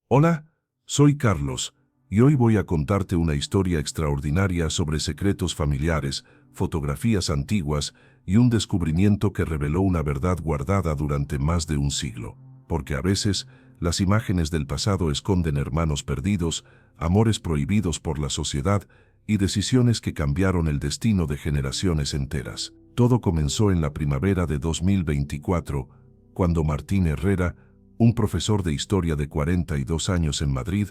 Hola, soy Carlos, y hoy voy a contarte una historia extraordinaria sobre secretos familiares, fotografías antiguas y un descubrimiento que reveló una verdad guardada durante más de un siglo. Porque a veces, las imágenes del pasado esconden hermanos perdidos, amores prohibidos por la sociedad y decisiones que cambiaron el destino de generaciones enteras. Todo comenzó en la primavera de 2024, cuando Martín Herrera, un profesor de historia de 42 años en Madrid,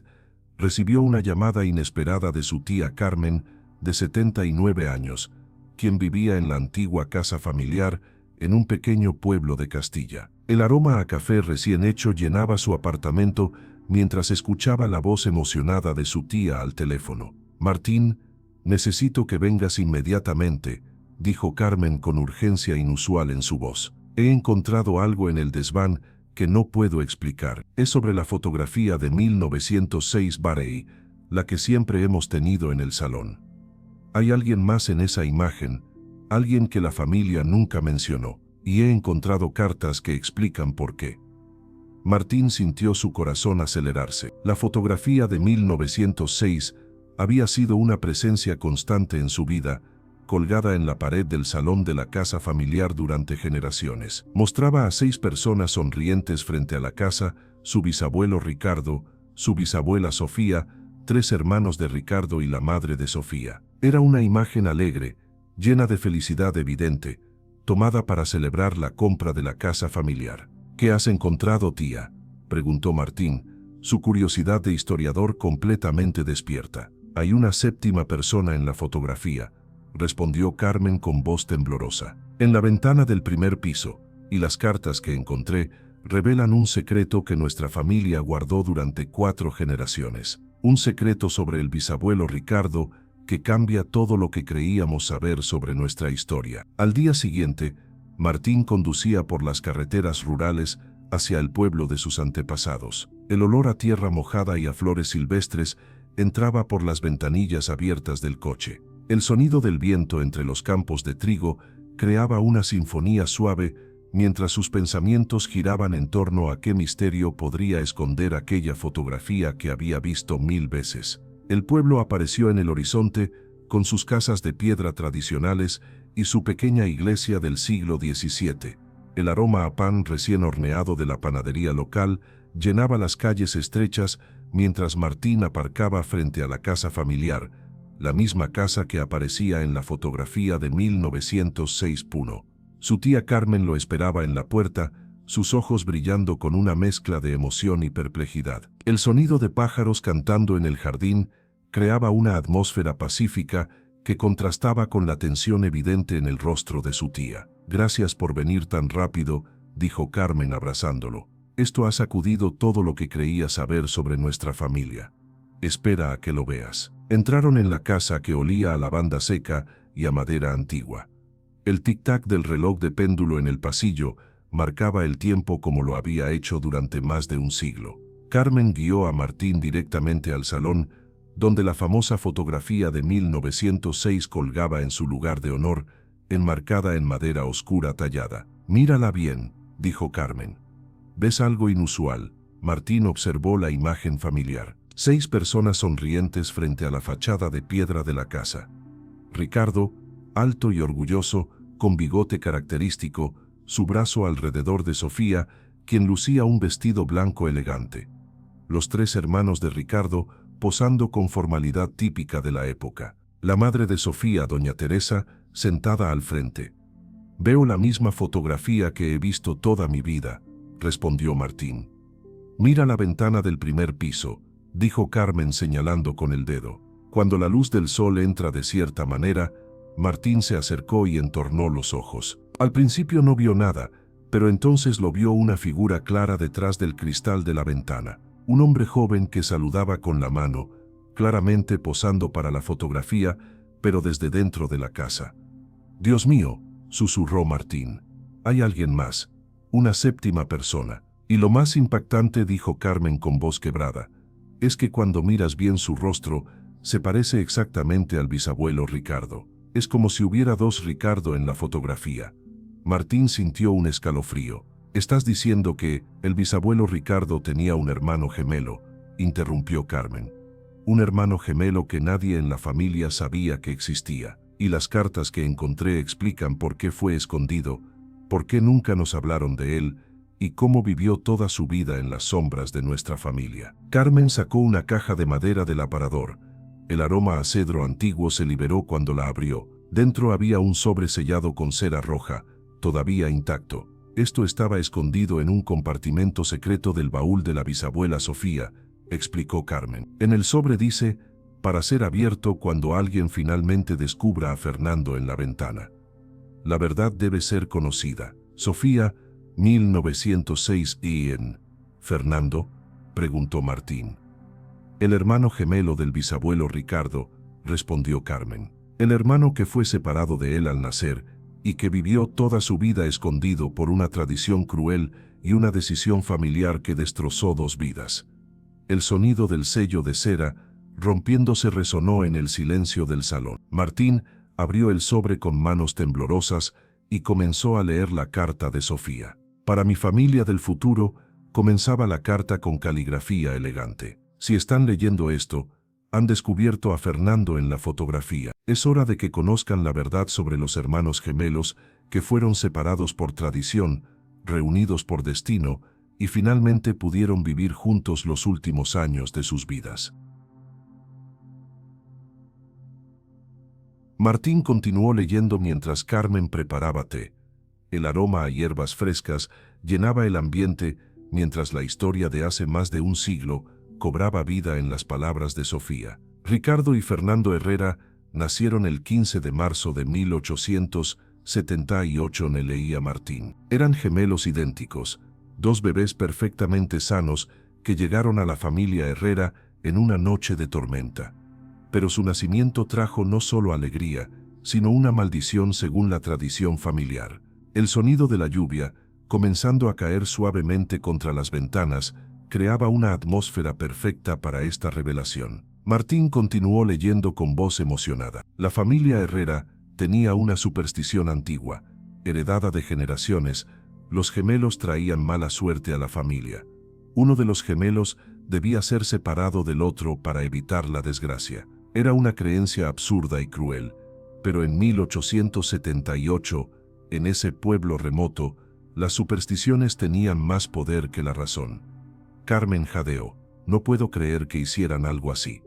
recibió una llamada inesperada de su tía Carmen, de 79 años, quien vivía en la antigua casa familiar en un pequeño pueblo de Castilla. El aroma a café recién hecho llenaba su apartamento mientras escuchaba la voz emocionada de su tía al teléfono. «Martín, necesito que vengas inmediatamente», dijo Carmen con urgencia inusual en su voz. «He encontrado algo en el desván que no puedo explicar. Es sobre la fotografía de 1906 Barey, la que siempre hemos tenido en el salón. Hay alguien más en esa imagen, alguien que la familia nunca mencionó, y he encontrado cartas que explican por qué». Martín sintió su corazón acelerarse. La fotografía de 1906 había sido una presencia constante en su vida, colgada en la pared del salón de la casa familiar durante generaciones. Mostraba a 6 personas sonrientes frente a la casa: su bisabuelo Ricardo, su bisabuela Sofía, 3 hermanos de Ricardo y la madre de Sofía. Era una imagen alegre, llena de felicidad evidente, tomada para celebrar la compra de la casa familiar. «¿Qué has encontrado, tía?», preguntó Martín, su curiosidad de historiador completamente despierta. «Hay una 7ª persona en la fotografía», respondió Carmen con voz temblorosa. «En la ventana del primer piso, y las cartas que encontré revelan un secreto que nuestra familia guardó durante 4 generaciones. Un secreto sobre el bisabuelo Ricardo que cambia todo lo que creíamos saber sobre nuestra historia». Al día siguiente, Martín conducía por las carreteras rurales hacia el pueblo de sus antepasados. El olor a tierra mojada y a flores silvestres entraba por las ventanillas abiertas del coche. El sonido del viento entre los campos de trigo creaba una sinfonía suave mientras sus pensamientos giraban en torno a qué misterio podría esconder aquella fotografía que había visto 1000 veces. El pueblo apareció en el horizonte con sus casas de piedra tradicionales y su pequeña iglesia del siglo XVII. El aroma a pan recién horneado de la panadería local llenaba las calles estrechas mientras Martín aparcaba frente a la casa familiar, la misma casa que aparecía en la fotografía de 1906. Su tía Carmen lo esperaba en la puerta, sus ojos brillando con una mezcla de emoción y perplejidad. El sonido de pájaros cantando en el jardín creaba una atmósfera pacífica que contrastaba con la tensión evidente en el rostro de su tía. «Gracias por venir tan rápido», dijo Carmen abrazándolo. «Esto ha sacudido todo lo que creía saber sobre nuestra familia. Espera a que lo veas». Entraron en la casa que olía a lavanda seca y a madera antigua. El tic-tac del reloj de péndulo en el pasillo marcaba el tiempo como lo había hecho durante más de un siglo. Carmen guió a Martín directamente al salón, donde la famosa fotografía de 1906 colgaba en su lugar de honor, enmarcada en madera oscura tallada. «Mírala bien», dijo Carmen. «¿Ves algo inusual?». Martín observó la imagen familiar. 6 personas sonrientes frente a la fachada de piedra de la casa. Ricardo, alto y orgulloso, con bigote característico, su brazo alrededor de Sofía, quien lucía un vestido blanco elegante. Los 3 hermanos de Ricardo, posando con formalidad típica de la época. La madre de Sofía, doña Teresa, sentada al frente. «Veo la misma fotografía que he visto toda mi vida», respondió Martín. «Mira la ventana del primer piso», dijo Carmen señalando con el dedo. Cuando la luz del sol entra de cierta manera, Martín se acercó y entornó los ojos. Al principio no vio nada, pero entonces lo vio una figura clara detrás del cristal de la ventana. Un hombre joven que saludaba con la mano, claramente posando para la fotografía, pero desde dentro de la casa. «Dios mío», susurró Martín. «Hay alguien más, una 7ª persona». «Y lo más impactante», dijo Carmen con voz quebrada, «es que cuando miras bien su rostro, se parece exactamente al bisabuelo Ricardo. Es como si hubiera 2 Ricardo en la fotografía». Martín sintió un escalofrío. «¿Estás diciendo que el bisabuelo Ricardo tenía un hermano gemelo?», interrumpió Carmen. Un hermano gemelo que nadie en la familia sabía que existía. Y las cartas que encontré explican por qué fue escondido, por qué nunca nos hablaron de él y cómo vivió toda su vida en las sombras de nuestra familia. Carmen sacó una caja de madera del aparador. El aroma a cedro antiguo se liberó cuando la abrió. Dentro había un sobre sellado con cera roja, todavía intacto. Esto estaba escondido en un compartimento secreto del baúl de la bisabuela Sofía, explicó Carmen. En el sobre dice: para ser abierto cuando alguien finalmente descubra a Fernando en la ventana. La verdad debe ser conocida. Sofía, 1906. ¿Y en Fernando?, preguntó Martín. El hermano gemelo del bisabuelo Ricardo, respondió Carmen. El hermano que fue separado de él al nacer y que vivió toda su vida escondido por una tradición cruel y una decisión familiar que destrozó 2 vidas. El sonido del sello de cera rompiéndose resonó en el silencio del salón. Martín abrió el sobre con manos temblorosas y comenzó a leer la carta de Sofía. Para mi familia del futuro, comenzaba la carta con caligrafía elegante. Si están leyendo esto, han descubierto a Fernando en la fotografía. Es hora de que conozcan la verdad sobre los hermanos gemelos que fueron separados por tradición, reunidos por destino y finalmente pudieron vivir juntos los últimos años de sus vidas. Martín continuó leyendo mientras Carmen preparaba té. El aroma a hierbas frescas llenaba el ambiente mientras la historia de hace más de un siglo cobraba vida en las palabras de Sofía. Ricardo y Fernando Herrera nacieron el 15 de marzo de 1878, leía Martín. Eran gemelos idénticos, 2 bebés perfectamente sanos que llegaron a la familia Herrera en una noche de tormenta. Pero su nacimiento trajo no solo alegría, sino una maldición según la tradición familiar. El sonido de la lluvia, comenzando a caer suavemente contra las ventanas, creaba una atmósfera perfecta para esta revelación. Martín continuó leyendo con voz emocionada. La familia Herrera tenía una superstición antigua, heredada de generaciones. Los gemelos traían mala suerte a la familia. Uno de los gemelos debía ser separado del otro para evitar la desgracia. Era una creencia absurda y cruel, pero en 1878, en ese pueblo remoto, las supersticiones tenían más poder que la razón. Carmen jadeó. No puedo creer que hicieran algo así.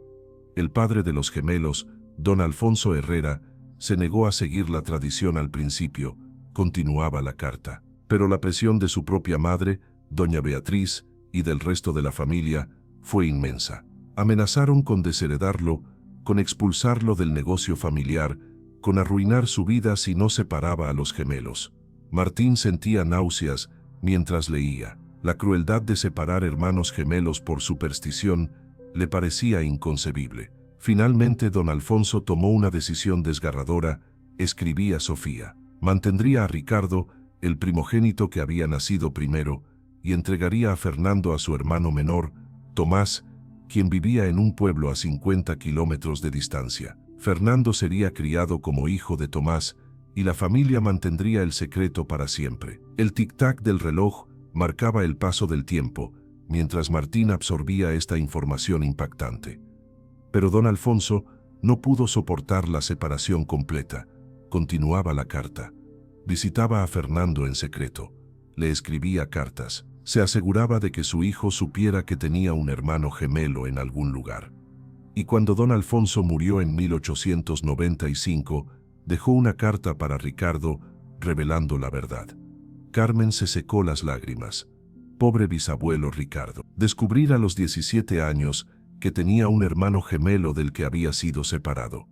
El padre de los gemelos, don Alfonso Herrera, se negó a seguir la tradición al principio, continuaba la carta. Pero la presión de su propia madre, doña Beatriz, y del resto de la familia, fue inmensa. Amenazaron con desheredarlo, con expulsarlo del negocio familiar, con arruinar su vida si no separaba a los gemelos. Martín sentía náuseas mientras leía. La crueldad de separar hermanos gemelos por superstición le parecía inconcebible. Finalmente don Alfonso tomó una decisión desgarradora, escribía Sofía. Mantendría a Ricardo, el primogénito que había nacido primero, y entregaría a Fernando a su hermano menor, Tomás, quien vivía en un pueblo a 50 kilómetros de distancia. Fernando sería criado como hijo de Tomás, y la familia mantendría el secreto para siempre. El tic-tac del reloj marcaba el paso del tiempo, mientras Martín absorbía esta información impactante. Pero don Alfonso no pudo soportar la separación completa. Continuaba la carta. Visitaba a Fernando en secreto. Le escribía cartas. Se aseguraba de que su hijo supiera que tenía un hermano gemelo en algún lugar. Y cuando don Alfonso murió en 1895, dejó una carta para Ricardo, revelando la verdad. Carmen se secó las lágrimas. Pobre bisabuelo Ricardo. Descubrir a los 17 años que tenía un hermano gemelo del que había sido separado.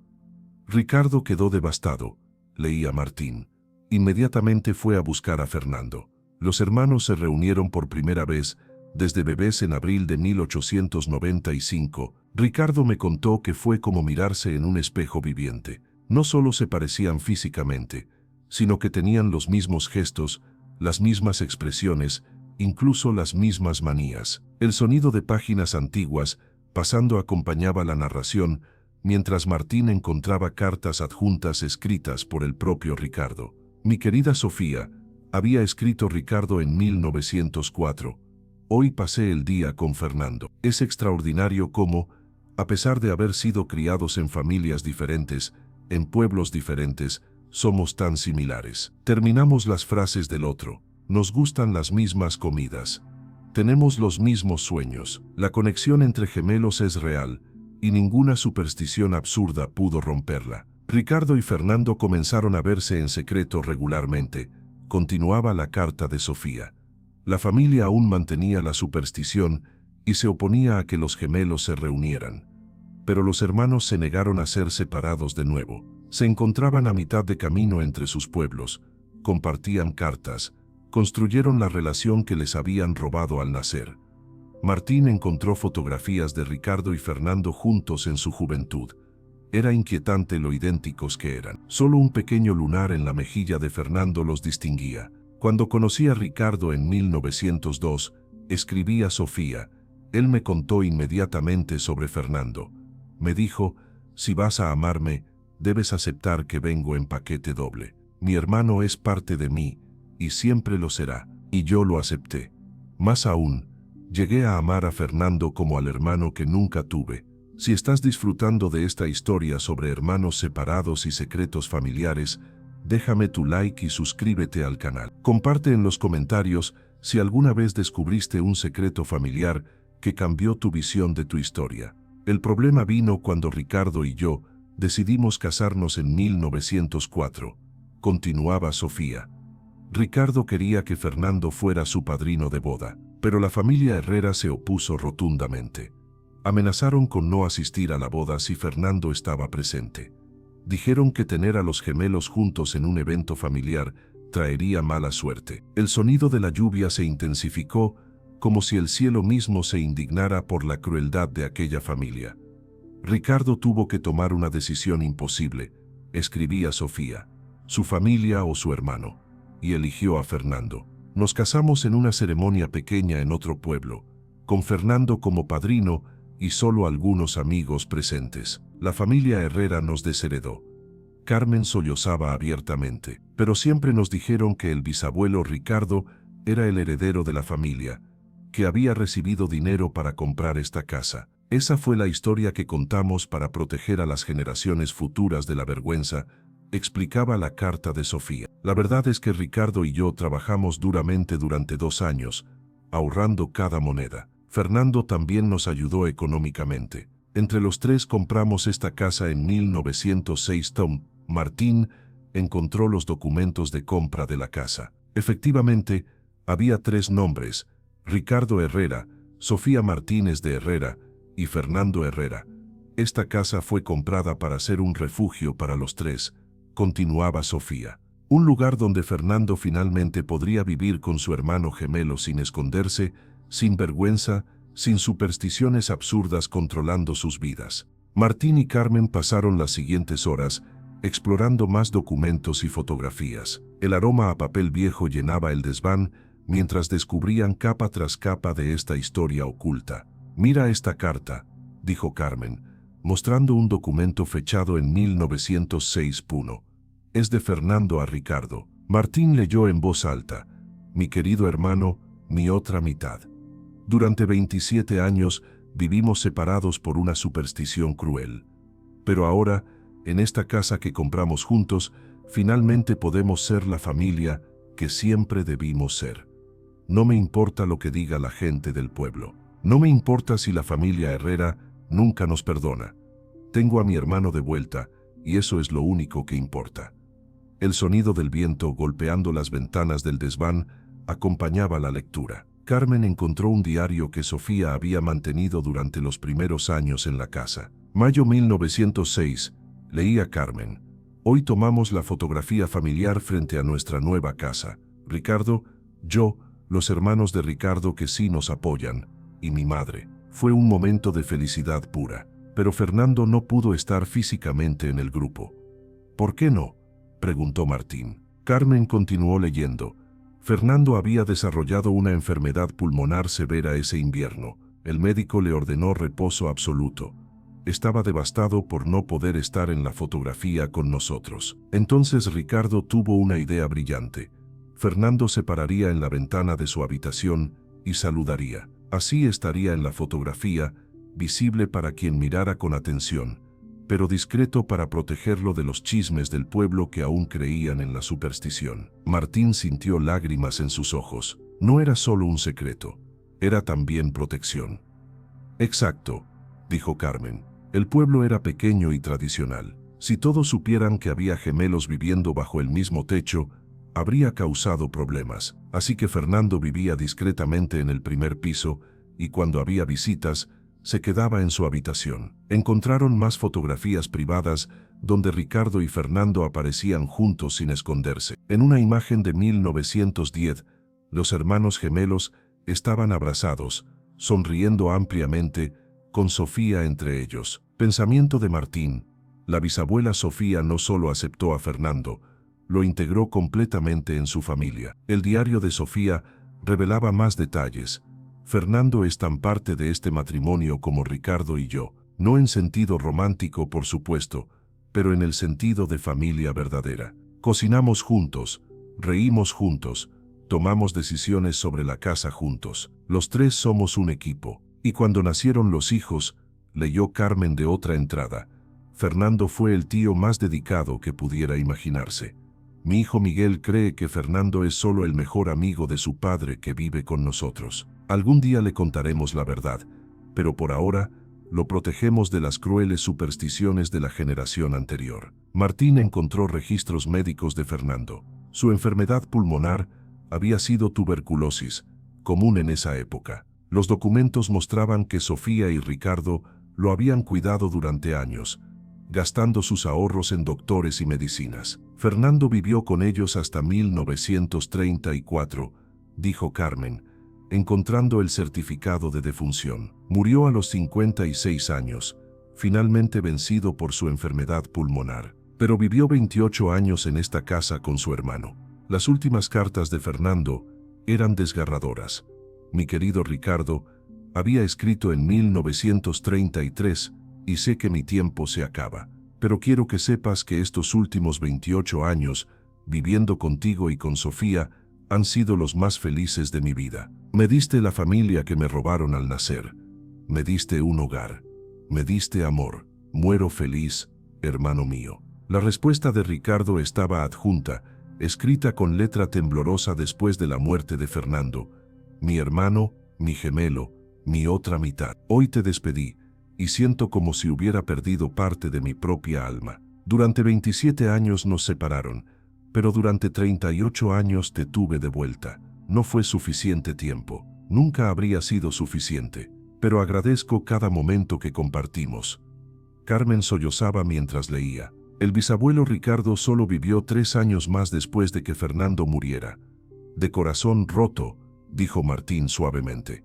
Ricardo quedó devastado, leía Martín. Inmediatamente fue a buscar a Fernando. Los hermanos se reunieron por primera vez desde bebés en abril de 1895. Ricardo me contó que fue como mirarse en un espejo viviente. No solo se parecían físicamente, sino que tenían los mismos gestos, las mismas expresiones, incluso las mismas manías. El sonido de páginas antiguas pasando acompañaba la narración, mientras Martín encontraba cartas adjuntas escritas por el propio Ricardo. Mi querida Sofía, había escrito Ricardo en 1904, Hoy pasé el día con Fernando. Es extraordinario cómo, a pesar de haber sido criados en familias diferentes, en pueblos diferentes, somos tan similares. Terminamos las frases del otro. Nos gustan las mismas comidas. Tenemos los mismos sueños. La conexión entre gemelos es real, y ninguna superstición absurda pudo romperla. Ricardo y Fernando comenzaron a verse en secreto regularmente. Continuaba la carta de Sofía. La familia aún mantenía la superstición y se oponía a que los gemelos se reunieran. Pero los hermanos se negaron a ser separados de nuevo. Se encontraban a mitad de camino entre sus pueblos, compartían cartas, construyeron la relación que les habían robado al nacer. Martín encontró fotografías de Ricardo y Fernando juntos en su juventud. Era inquietante lo idénticos que eran. Solo un pequeño lunar en la mejilla de Fernando los distinguía. Cuando conocí a Ricardo en 1902, escribí a Sofía. Él me contó inmediatamente sobre Fernando. Me dijo, si vas a amarme, debes aceptar que vengo en paquete doble. Mi hermano es parte de mí, y siempre lo será, y yo lo acepté. Más aún, llegué a amar a Fernando como al hermano que nunca tuve. Si estás disfrutando de esta historia sobre hermanos separados y secretos familiares, déjame tu like y suscríbete al canal. Comparte en los comentarios si alguna vez descubriste un secreto familiar que cambió tu visión de tu historia. El problema vino cuando Ricardo y yo decidimos casarnos en 1904. Continuaba Sofía. Ricardo quería que Fernando fuera su padrino de boda, pero la familia Herrera se opuso rotundamente. Amenazaron con no asistir a la boda si Fernando estaba presente. Dijeron que tener a los gemelos juntos en un evento familiar traería mala suerte. El sonido de la lluvia se intensificó, como si el cielo mismo se indignara por la crueldad de aquella familia. Ricardo tuvo que tomar una decisión imposible, escribía Sofía, su familia o su hermano, y eligió a Fernando. Nos casamos en una ceremonia pequeña en otro pueblo, con Fernando como padrino y solo algunos amigos presentes. La familia Herrera nos desheredó. Carmen sollozaba abiertamente, pero siempre nos dijeron que el bisabuelo Ricardo era el heredero de la familia, que había recibido dinero para comprar esta casa. Esa fue la historia que contamos para proteger a las generaciones futuras de la vergüenza, explicaba la carta de Sofía. La verdad es que Ricardo y yo trabajamos duramente durante 2 años, ahorrando cada moneda. Fernando también nos ayudó económicamente. Entre los 3 compramos esta casa en 1906. Tom Martín encontró los documentos de compra de la casa. Efectivamente, había 3 nombres: Ricardo Herrera, Sofía Martínez de Herrera y Fernando Herrera. Esta casa fue comprada para ser un refugio para los 3, continuaba Sofía. Un lugar donde Fernando finalmente podría vivir con su hermano gemelo sin esconderse, sin vergüenza, sin supersticiones absurdas controlando sus vidas. Martín y Carmen pasaron las siguientes horas explorando más documentos y fotografías. El aroma a papel viejo llenaba el desván mientras descubrían capa tras capa de esta historia oculta. Mira esta carta, dijo Carmen, mostrando un documento fechado en 1906. Es de Fernando a Ricardo. Martín leyó en voz alta: mi querido hermano, mi otra mitad. Durante 27 años vivimos separados por una superstición cruel. Pero ahora, en esta casa que compramos juntos, finalmente podemos ser la familia que siempre debimos ser. No me importa lo que diga la gente del pueblo. No me importa si la familia Herrera nunca nos perdona. Tengo a mi hermano de vuelta, y eso es lo único que importa. El sonido del viento golpeando las ventanas del desván acompañaba la lectura. Carmen encontró un diario que Sofía había mantenido durante los primeros años en la casa. Mayo 1906, leía Carmen. Hoy tomamos la fotografía familiar frente a nuestra nueva casa. Ricardo, yo, los hermanos de Ricardo que sí nos apoyan, y mi madre. Fue un momento de felicidad pura, pero Fernando no pudo estar físicamente en el grupo. ¿Por qué no?, preguntó Martín. Carmen continuó leyendo. Fernando había desarrollado una enfermedad pulmonar severa ese invierno. El médico le ordenó reposo absoluto. Estaba devastado por no poder estar en la fotografía con nosotros. Entonces Ricardo tuvo una idea brillante. Fernando se pararía en la ventana de su habitación y saludaría. Así estaría en la fotografía, visible para quien mirara con atención, pero discreto para protegerlo de los chismes del pueblo que aún creían en la superstición. Martín sintió lágrimas en sus ojos. No era solo un secreto, era también protección. Exacto, dijo Carmen. El pueblo era pequeño y tradicional. Si todos supieran que había gemelos viviendo bajo el mismo techo, habría causado problemas. Así que Fernando vivía discretamente en el primer piso y cuando había visitas, se quedaba en su habitación. Encontraron más fotografías privadas donde Ricardo y Fernando aparecían juntos sin esconderse. En una imagen de 1910, los hermanos gemelos estaban abrazados, sonriendo ampliamente, con Sofía entre ellos. Pensamiento de Martín. La bisabuela Sofía no solo aceptó a Fernando, lo integró completamente en su familia. El diario de Sofía revelaba más detalles. Fernando es tan parte de este matrimonio como Ricardo y yo, no en sentido romántico por supuesto, pero en el sentido de familia verdadera. Cocinamos juntos, reímos juntos, tomamos decisiones sobre la casa juntos. Los tres somos un equipo. Y cuando nacieron los hijos, leyó Carmen de otra entrada, Fernando fue el tío más dedicado que pudiera imaginarse. Mi hijo Miguel cree que Fernando es solo el mejor amigo de su padre que vive con nosotros. Algún día le contaremos la verdad, pero por ahora lo protegemos de las crueles supersticiones de la generación anterior. Martín encontró registros médicos de Fernando. Su enfermedad pulmonar había sido tuberculosis, común en esa época. Los documentos mostraban que Sofía y Ricardo lo habían cuidado durante años, gastando sus ahorros en doctores y medicinas. Fernando vivió con ellos hasta 1934, dijo Carmen, encontrando el certificado de defunción. Murió a los 56 años, finalmente vencido por su enfermedad pulmonar. Pero vivió 28 años en esta casa con su hermano. Las últimas cartas de Fernando eran desgarradoras. Mi querido Ricardo, había escrito en 1933, y sé que mi tiempo se acaba, pero quiero que sepas que estos últimos 28 años, viviendo contigo y con Sofía, han sido los más felices de mi vida. Me diste la familia que me robaron al nacer. Me diste un hogar. Me diste amor. Muero feliz, hermano mío. La respuesta de Ricardo estaba adjunta, escrita con letra temblorosa después de la muerte de Fernando. Mi hermano, mi gemelo, mi otra mitad. Hoy te despedí, y siento como si hubiera perdido parte de mi propia alma. Durante 27 años nos separaron, pero durante 38 años te tuve de vuelta. No fue suficiente tiempo, nunca habría sido suficiente, pero agradezco cada momento que compartimos. Carmen sollozaba mientras leía. El bisabuelo Ricardo solo vivió 3 años más después de que Fernando muriera. De corazón roto, dijo Martín suavemente.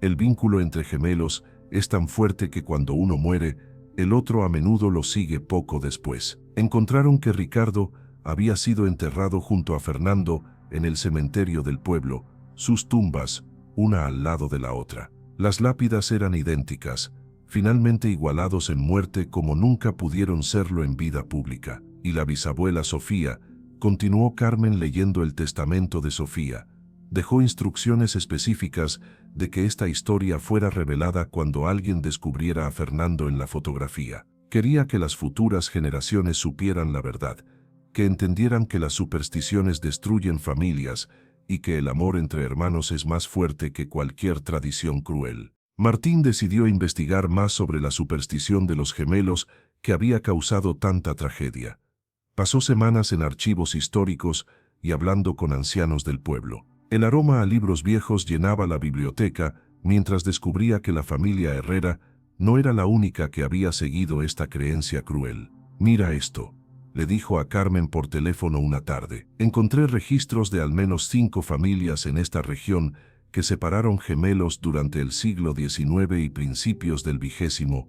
El vínculo entre gemelos es tan fuerte que cuando uno muere, el otro a menudo lo sigue poco después. Encontraron que Ricardo había sido enterrado junto a Fernando en el cementerio del pueblo, sus tumbas, una al lado de la otra. Las lápidas eran idénticas, finalmente igualados en muerte como nunca pudieron serlo en vida pública. Y la bisabuela Sofía, continuó Carmen leyendo el testamento de Sofía, dejó instrucciones específicas de que esta historia fuera revelada cuando alguien descubriera a Fernando en la fotografía. Quería que las futuras generaciones supieran la verdad, que entendieran que las supersticiones destruyen familias y que el amor entre hermanos es más fuerte que cualquier tradición cruel. Martín decidió investigar más sobre la superstición de los gemelos que había causado tanta tragedia. Pasó semanas en archivos históricos y hablando con ancianos del pueblo. El aroma a libros viejos llenaba la biblioteca mientras descubría que la familia Herrera no era la única que había seguido esta creencia cruel. Mira esto, le dijo a Carmen por teléfono una tarde. Encontré registros de al menos 5 familias en esta región que separaron gemelos durante el siglo XIX y principios del XX.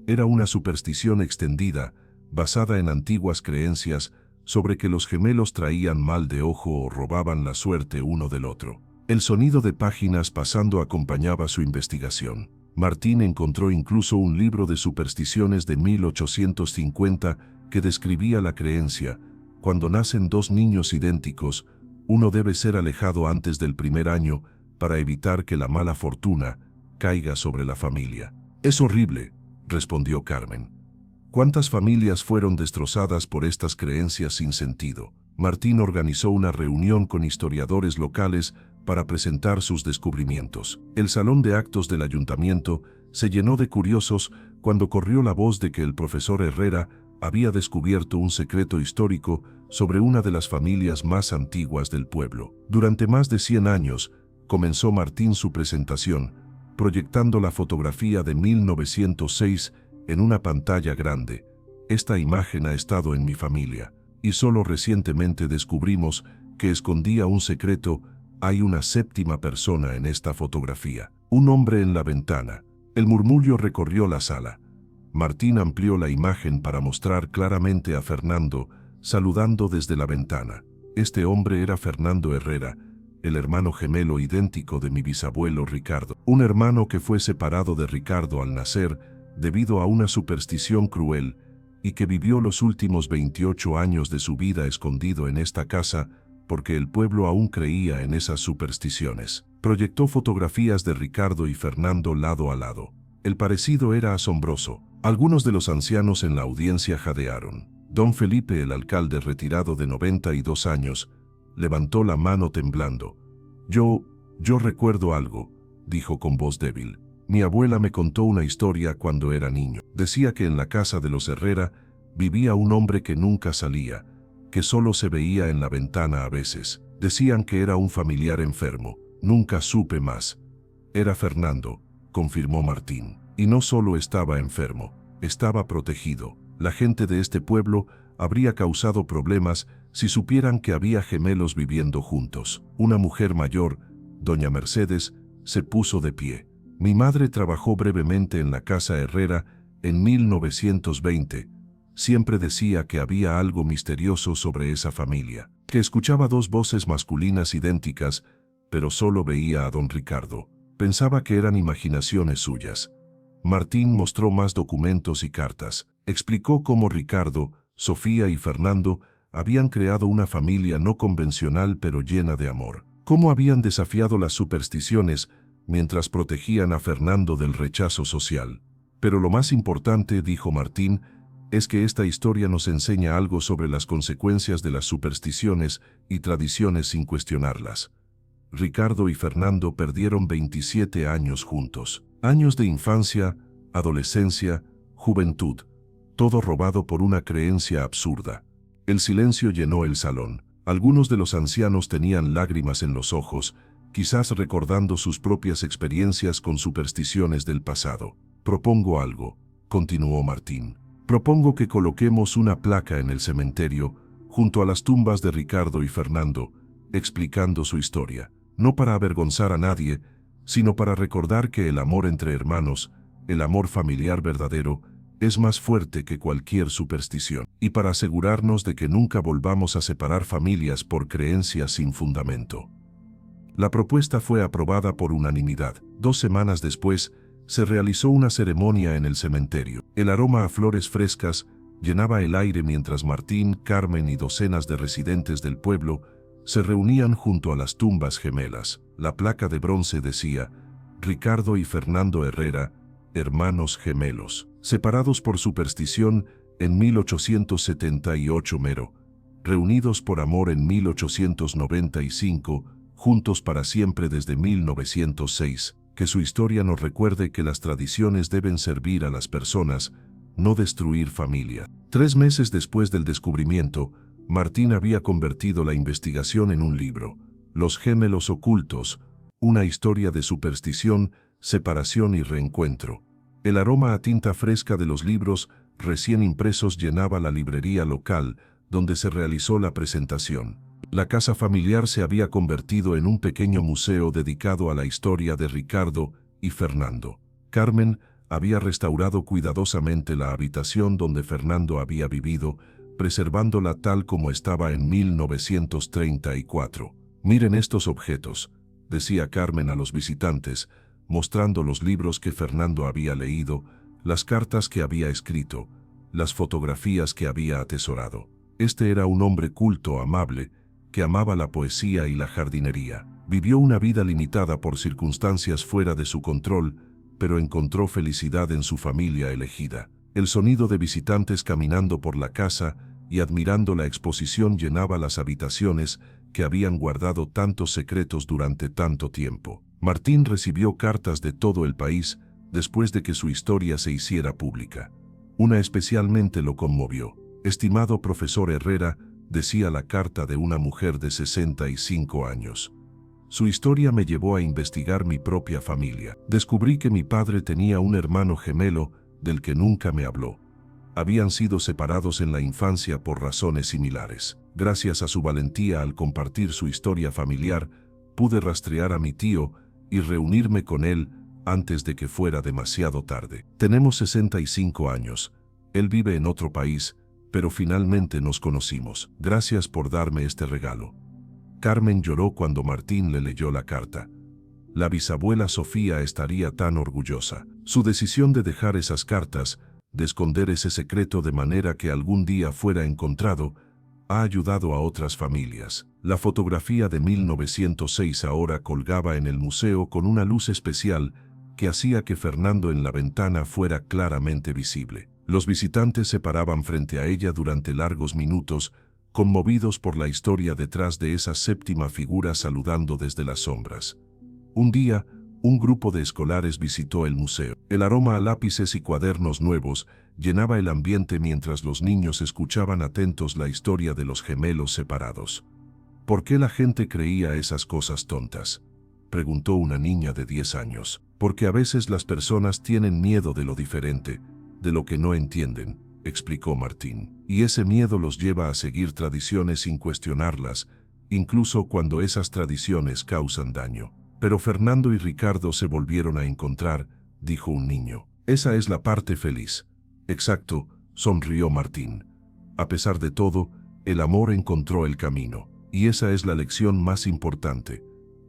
Era una superstición extendida, basada en antiguas creencias sobre que los gemelos traían mal de ojo o robaban la suerte uno del otro. El sonido de páginas pasando acompañaba su investigación. Martín encontró incluso un libro de supersticiones de 1850 que describía la creencia: cuando nacen 2 niños idénticos, uno debe ser alejado antes del primer año para evitar que la mala fortuna caiga sobre la familia. Es horrible, respondió Carmen. ¿Cuántas familias fueron destrozadas por estas creencias sin sentido? Martín organizó una reunión con historiadores locales para presentar sus descubrimientos. El salón de actos del ayuntamiento se llenó de curiosos cuando corrió la voz de que el profesor Herrera había descubierto un secreto histórico sobre una de las familias más antiguas del pueblo. Durante más de 100 años, comenzó Martín su presentación, proyectando la fotografía de 1906 en una pantalla grande. Esta imagen ha estado en mi familia, y solo recientemente descubrimos que escondía un secreto. Hay una séptima persona en esta fotografía. Un hombre en la ventana. El murmullo recorrió la sala. Martín amplió la imagen para mostrar claramente a Fernando, saludando desde la ventana. Este hombre era Fernando Herrera, el hermano gemelo idéntico de mi bisabuelo Ricardo. Un hermano que fue separado de Ricardo al nacer debido a una superstición cruel y que vivió los últimos 28 años de su vida escondido en esta casa porque el pueblo aún creía en esas supersticiones. Proyectó fotografías de Ricardo y Fernando lado a lado. El parecido era asombroso. Algunos de los ancianos en la audiencia jadearon. Don Felipe, el alcalde retirado de 92 años, levantó la mano temblando. Yo recuerdo algo, dijo con voz débil. Mi abuela me contó una historia cuando era niño. Decía que en la casa de los Herrera vivía un hombre que nunca salía, que solo se veía en la ventana a veces. Decían que era un familiar enfermo. Nunca supe más. Era Fernando, confirmó Martín. Y no solo estaba enfermo, estaba protegido. La gente de este pueblo habría causado problemas si supieran que había gemelos viviendo juntos. Una mujer mayor, doña Mercedes, se puso de pie. Mi madre trabajó brevemente en la casa Herrera en 1920. Siempre decía que había algo misterioso sobre esa familia, que escuchaba dos voces masculinas idénticas, pero solo veía a don Ricardo. Pensaba que eran imaginaciones suyas. Martín mostró más documentos y cartas. Explicó cómo Ricardo, Sofía y Fernando habían creado una familia no convencional pero llena de amor. Cómo habían desafiado las supersticiones mientras protegían a Fernando del rechazo social. Pero lo más importante, dijo Martín, es que esta historia nos enseña algo sobre las consecuencias de las supersticiones y tradiciones sin cuestionarlas. Ricardo y Fernando perdieron 27 años juntos. Años de infancia, adolescencia, juventud, todo robado por una creencia absurda. El silencio llenó el salón. Algunos de los ancianos tenían lágrimas en los ojos, quizás recordando sus propias experiencias con supersticiones del pasado. Propongo algo, continuó Martín. Propongo que coloquemos una placa en el cementerio, junto a las tumbas de Ricardo y Fernando, explicando su historia. No para avergonzar a nadie, sino para recordar que el amor entre hermanos, el amor familiar verdadero, es más fuerte que cualquier superstición, y para asegurarnos de que nunca volvamos a separar familias por creencias sin fundamento. La propuesta fue aprobada por unanimidad. 2 semanas después, se realizó una ceremonia en el cementerio. El aroma a flores frescas llenaba el aire mientras Martín, Carmen y docenas de residentes del pueblo se reunían junto a las tumbas gemelas. La placa de bronce decía: Ricardo y Fernando Herrera, hermanos gemelos, separados por superstición en 1878 mero, reunidos por amor en 1895, juntos para siempre desde 1906. Que su historia nos recuerde que las tradiciones deben servir a las personas, no destruir familia. 3 meses después del descubrimiento, Martín había convertido la investigación en un libro, Los gemelos ocultos, una historia de superstición, separación y reencuentro. El aroma a tinta fresca de los libros recién impresos llenaba la librería local donde se realizó la presentación. La casa familiar se había convertido en un pequeño museo dedicado a la historia de Ricardo y Fernando. Carmen había restaurado cuidadosamente la habitación donde Fernando había vivido, preservándola tal como estaba en 1934. Miren estos objetos, decía Carmen a los visitantes, mostrando los libros que Fernando había leído, las cartas que había escrito, las fotografías que había atesorado. Este era un hombre culto, amable, que amaba la poesía y la jardinería. Vivió una vida limitada por circunstancias fuera de su control, pero encontró felicidad en su familia elegida. El sonido de visitantes caminando por la casa y admirando la exposición llenaba las habitaciones que habían guardado tantos secretos durante tanto tiempo. Martín recibió cartas de todo el país después de que su historia se hiciera pública. Una especialmente lo conmovió. Estimado profesor Herrera, decía la carta de una mujer de 65 años. Su historia me llevó a investigar mi propia familia. Descubrí que mi padre tenía un hermano gemelo del que nunca me habló. Habían sido separados en la infancia por razones similares. Gracias a su valentía al compartir su historia familiar, pude rastrear a mi tío y reunirme con él antes de que fuera demasiado tarde. Tenemos 65 años. Él vive en otro país, pero finalmente nos conocimos. Gracias por darme este regalo. Carmen lloró cuando Martín le leyó la carta. La bisabuela Sofía estaría tan orgullosa. Su decisión de dejar esas cartas, de esconder ese secreto de manera que algún día fuera encontrado, ha ayudado a otras familias. La fotografía de 1906 ahora colgaba en el museo con una luz especial que hacía que Fernando en la ventana fuera claramente visible. Los visitantes se paraban frente a ella durante largos minutos, conmovidos por la historia detrás de esa séptima figura saludando desde las sombras. Un día, un grupo de escolares visitó el museo. El aroma a lápices y cuadernos nuevos llenaba el ambiente mientras los niños escuchaban atentos la historia de los gemelos separados. ¿Por qué la gente creía esas cosas tontas?, preguntó una niña de 10 años. Porque a veces las personas tienen miedo de lo diferente, de lo que no entienden, explicó Martín. Y ese miedo los lleva a seguir tradiciones sin cuestionarlas, incluso cuando esas tradiciones causan daño. Pero Fernando y Ricardo se volvieron a encontrar, dijo un niño. Esa es la parte feliz. Exacto, sonrió Martín. A pesar de todo, el amor encontró el camino. Y esa es la lección más importante.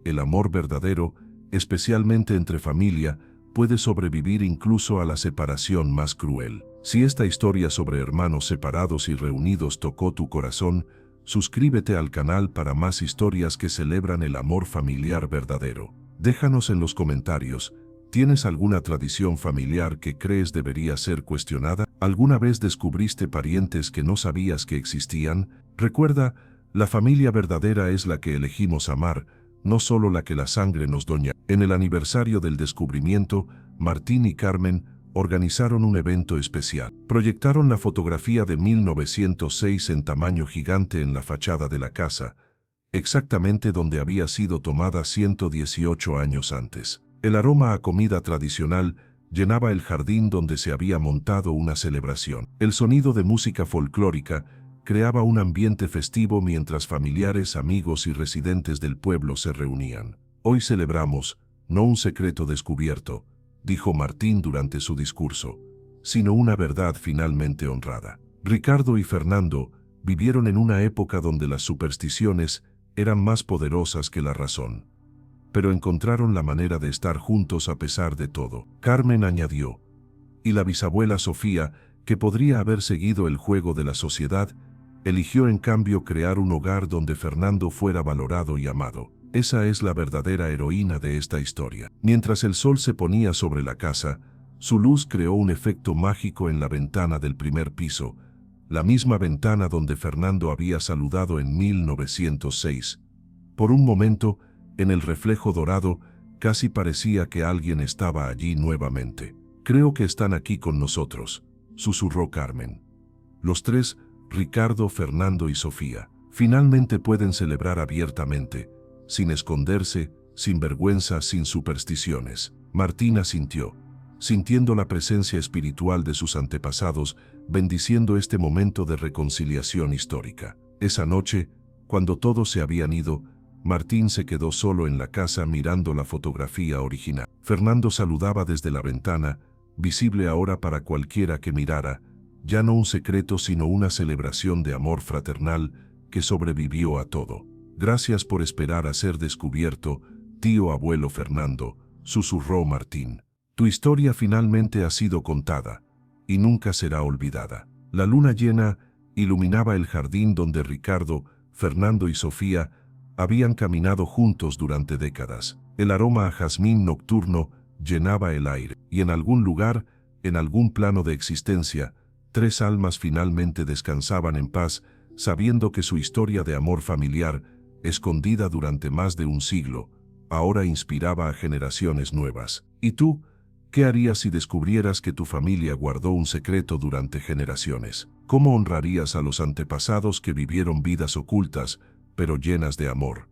El amor verdadero, especialmente entre familia, puede sobrevivir incluso a la separación más cruel. Si esta historia sobre hermanos separados y reunidos tocó tu corazón, suscríbete al canal para más historias que celebran el amor familiar verdadero. Déjanos en los comentarios, ¿tienes alguna tradición familiar que crees debería ser cuestionada? ¿Alguna vez descubriste parientes que no sabías que existían? Recuerda, la familia verdadera es la que elegimos amar, no solo la que la sangre nos doña. En el aniversario del descubrimiento, Martín y Carmen organizaron un evento especial. Proyectaron la fotografía de 1906 en tamaño gigante en la fachada de la casa, exactamente donde había sido tomada 118 años antes. El aroma a comida tradicional llenaba el jardín donde se había montado una celebración. El sonido de música folclórica creaba un ambiente festivo mientras familiares, amigos y residentes del pueblo se reunían. Hoy celebramos, no un secreto descubierto, dijo Martín durante su discurso, sino una verdad finalmente honrada. Ricardo y Fernando vivieron en una época donde las supersticiones eran más poderosas que la razón, pero encontraron la manera de estar juntos a pesar de todo. Carmen añadió, y la bisabuela Sofía, que podría haber seguido el juego de la sociedad, eligió en cambio crear un hogar donde Fernando fuera valorado y amado. Esa es la verdadera heroína de esta historia. Mientras el sol se ponía sobre la casa, su luz creó un efecto mágico en la ventana del primer piso, la misma ventana donde Fernando había saludado en 1906. Por un momento, en el reflejo dorado, casi parecía que alguien estaba allí nuevamente. Creo que están aquí con nosotros, susurró Carmen. Los tres, Ricardo, Fernando y Sofía, finalmente pueden celebrar abiertamente, sin esconderse, sin vergüenza, sin supersticiones. Martín asintió, sintiendo la presencia espiritual de sus antepasados, bendiciendo este momento de reconciliación histórica. Esa noche, cuando todos se habían ido, Martín se quedó solo en la casa mirando la fotografía original. Fernando saludaba desde la ventana, visible ahora para cualquiera que mirara, ya no un secreto sino una celebración de amor fraternal que sobrevivió a todo. Gracias por esperar a ser descubierto, tío abuelo Fernando, susurró Martín. Tu historia finalmente ha sido contada, y nunca será olvidada. La luna llena iluminaba el jardín donde Ricardo, Fernando y Sofía Habían caminado juntos durante décadas. El aroma a jazmín nocturno llenaba el aire, y en algún lugar, en algún plano de existencia, tres almas finalmente descansaban en paz, sabiendo que su historia de amor familiar, escondida durante más de un siglo, ahora inspiraba a generaciones nuevas. ¿Y tú? ¿Qué harías si descubrieras que tu familia guardó un secreto durante generaciones? ¿Cómo honrarías a los antepasados que vivieron vidas ocultas, pero llenas de amor?